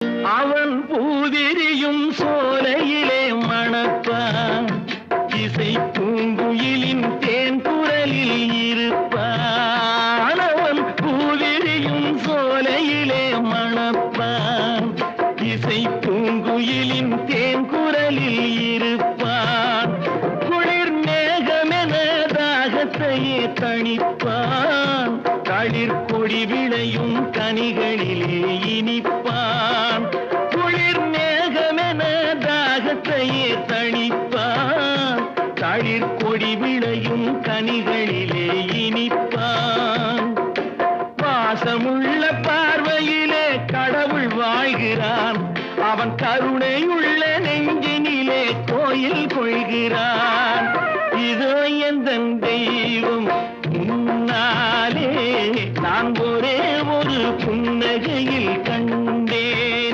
அவன் பூவிரியும் சோலையிலே மணப்பான், இசை பூங்குயிலின் தேன் குரலில் இருப்பான். அவன் பூவிரியும் சோலையிலே மணப்பான், இசை பூங்குயிலின் தேன் குரலில் இருப்பான். குளிர் மேகமென தாகத்தையே தணிப்பான், களிர் கொடி விளையும் கனிகளிலே இனிப்பான். குளிர் மேகமென தாகத்தையே தணிப்பான், களிர் கொடி விளையும் கனிகளிலே இனிப்பான். பாசமுள்ள பார்வையிலே கடவுள் வாழ்கிறான், அவன் கருணையுள்ள நெஞ்சினிலே கோயில் கொள்கிறான். இதோ எந்தன் தெய்வம்